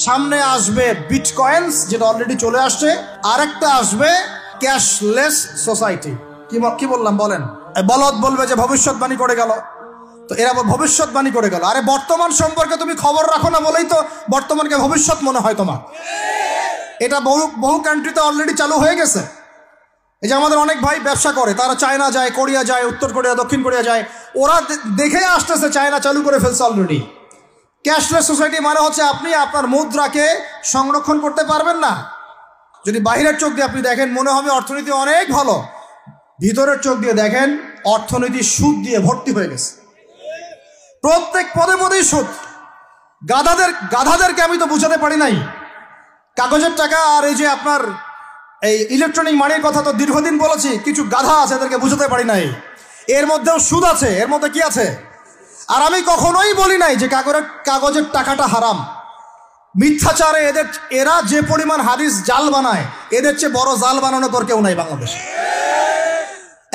সামনে আসবে বিটকয়েন্স, যেটা অলরেডি চলে আসছে, আরেকটা আসবে ক্যাশলেস সোসাইটি। কি বললাম বলেন? বলদ বলবে যে ভবিষ্যৎবাণী করে গেল, তো এরা ভবিষ্যৎবাণী করে গেল। আরে বর্তমান সম্পর্কে তুমি খবর রাখো না বলেই তো বর্তমানকে ভবিষ্যৎ মনে হয় তোমার। এটা বহু কান্ট্রিতে অলরেডি চালু হয়ে গেছে। এই যে আমাদের অনেক ভাই ব্যবসা করে, তারা চায়না যায়, কোরিয়া যায়, উত্তর কোরিয়া, দক্ষিণ কোরিয়া যায়, ওরা দেখে আসতেছে চায়না চালু করে ফেলছে অলরেডি। ক্যাশলেস সোসাইটি মানে হচ্ছে আপনি আপনার মুদ্রাকে সংরক্ষণ করতে পারবেন না। যদি বাহিরের চোখ দিয়ে আপনি দেখেন মনে হবে অর্থনীতি অনেক ভালো, ভিতরের চোখ দিয়ে দেখেন অর্থনীতি সুদ দিয়ে ভর্তি হয়ে গেছে। প্রত্যেক পদে পদেই সুদ। গাধাদেরকে আমি তো বুঝাতে পারি নাই। কাগজের টাকা আর এই যে আপনার এই ইলেকট্রনিক মানির কথা তো দীর্ঘদিন বলেছি, কিছু গাধা আছে এদেরকে বুঝাতে পারি নাই। এর মধ্যেও সুদ আছে, এর মধ্যে কি আছে? আর আমি কখনোই বলি নাই যে কাগজের টাকাটা হারাম। মিথ্যাচারে এরা যে পরিমাণ হাদিস জাল বানায়, এদের চেয়ে বড় জাল বানানো কর কেউ নাই বাংলাদেশে।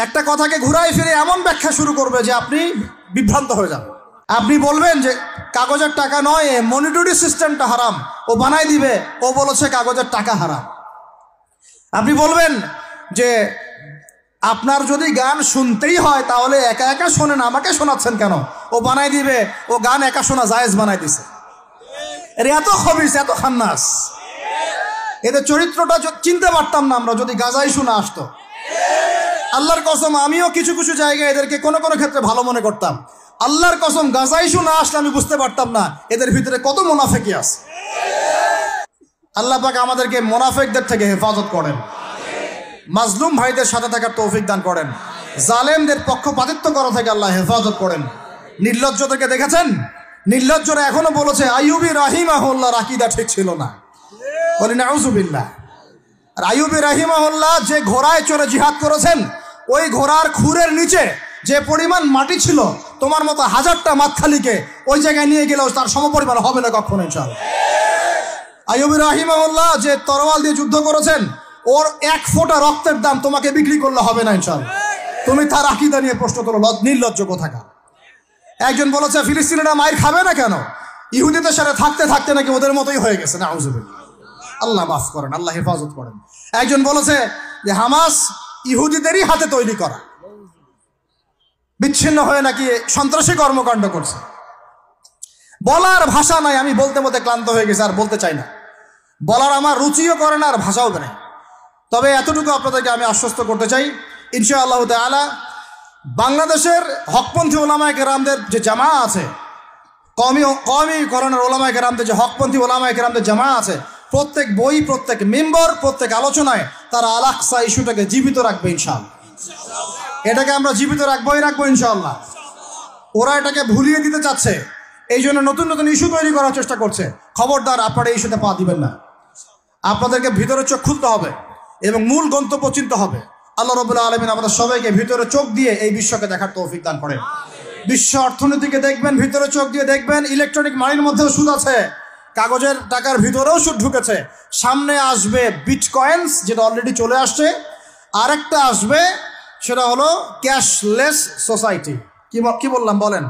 একটা কথাকে ঘুরাই ফিরে এমন ব্যাখ্যা শুরু করবে যে আপনি বিভ্রান্ত হয়ে যাবেন। আপনি বলবেন যে কাগজের টাকা নয়, মনিটরি সিস্টেমটা হারাম, ও বানাই দিবে, ও বলেছে কাগজের টাকা হারাম। আপনি বলবেন যে আপনার যদি গান শুনতেই হয় তাহলে একা একা শোনেন, আমাকে শোনাচ্ছেন কেন? ও বানাই দিবে ও গান একা শোনা জায়েজ বানাই দিছে। এর এত খবিস, এত খান্নাস, এদের চরিত্রটা চিনতে পারতাম না আমরা যদি গাজাই শোনা আসতো। আল্লাহর কসম আমিও কিছু কিছু জায়গায় এদেরকে কোনো কোনো ক্ষেত্রে ভালো মনে করতাম। আল্লাহর কসম গাজাই শোনা আসলে আমি বুঝতে পারতাম না এদের ভিতরে কত মুনাফেকি আছে। আল্লাহ পাক আমাদেরকে মুনাফিকদের থেকে হেফাজত করেন, মাজলুম ভাইদের সাথে থাকার তৌফিক দান করেন, জালেমদের পক্ষপাতিত্ব করা থেকে আল্লাহ হেফাজত করেন। নির্লজ্জদেরকে দেখেছেন? নির্লজ্জরা এখনো বলেছে আইয়ুবী রাহিমাহুল্লাহর আকীদা ঠিক ছিল না। বলি নাউযুবিল্লাহ। আর আইয়ুবী রাহিমাহুল্লাহ যে ঘোড়ায় চড়ে জিহাদ করেছেন, ওই ঘোড়ার খুরের নিচে যে পরিমাণ মাটি ছিল, তোমার মতো হাজারটা মাতখালিকে ওই জায়গায় নিয়ে গেলেও তার সমপরিমাণ হবে না কখনো ইনশাআল্লাহ। আইয়ুবী রাহিমাহুল্লাহ যে তরোয়াল দিয়ে যুদ্ধ করেছেন, ওর এক ফোঁটা রক্তের দাম তোমাকে বিক্রি করলে হবে না ইনশাআল্লাহ। তুমি তার আকীদা নিয়ে প্রশ্ন তোলো, নির্লজ্জ কোথাকার। একজন বলেছে ফিলিস্তিনিরা মায়ের খাবে না কেন? ইহুদিদের সাথে থাকতে থাকতে নাকি ওদের মতোই হয়ে গেছে। নাউযুবিল্লাহ। আল্লাহ মাফ করেন, আল্লাহ হেফাজত করেন। একজন বলেছে যে হামাস ইহুদিদেরই হাতে তৈরি করা, বিচ্ছিন্ন হয়ে নাকি সন্ত্রাসী কর্মকাণ্ড করছে। বলার ভাষা নাই, আমি বলতে বলতে ক্লান্ত হয়ে গেছি, আর বলতে চাই না। বলার আমার রুচিও করে না, আর ভাষাও নেই। তবে এতটুকু আপনাদেরকে আমি আশ্বস্ত করতে চাই, ইনশাআল্লাহ তাআলা বাংলাদেশের হকপন্থী ওলামায়ে কেরামদের যে জামা আছে, কওমি করণের ওলামায়ে কেরামদের যে হকপন্থী ওলামায়ে কেরামদের জামা আছে, প্রত্যেক বই, প্রত্যেক মেম্বার, প্রত্যেক আলোচনায় তারা আল আকসা ইস্যুটাকে জীবিত রাখবে ইনশাআল্লাহ। এটাকে আমরা জীবিত রাখবো ইনশাআল্লাহ। ওরা এটাকে ভুলিয়ে দিতে চাচ্ছে, এই জন্য নতুন নতুন ইস্যু তৈরি করার চেষ্টা করছে। খবরদার, আপনারা এই ইস্যুতে পা দিবেন না। আপনাদেরকে ভিতরে চোখ খুলতে হবে এবং মূল গন্তব্য চিনতে হবে। আল্লাহ রাব্বুল আলামিন আমাদের সবাইকে ভিতরে চোখ দিয়ে এই বিশ্বকে দেখার তৌফিক দান করেন। বিশ্ব অর্থনীতিকে দেখবেন, ভিতরে চোখ দিয়ে দেখবেন। ইলেকট্রনিক মানির মধ্যেও সুদ আছে, কাগজের টাকার ভিতরেও সুদ ঢুকেছে। সামনে আসবে বিটকয়েন্স, যেটা অলরেডি চলে আসছে, আরেকটা আসবে, সেটা হলো ক্যাশলেস সোসাইটি। কি বললাম বলেন?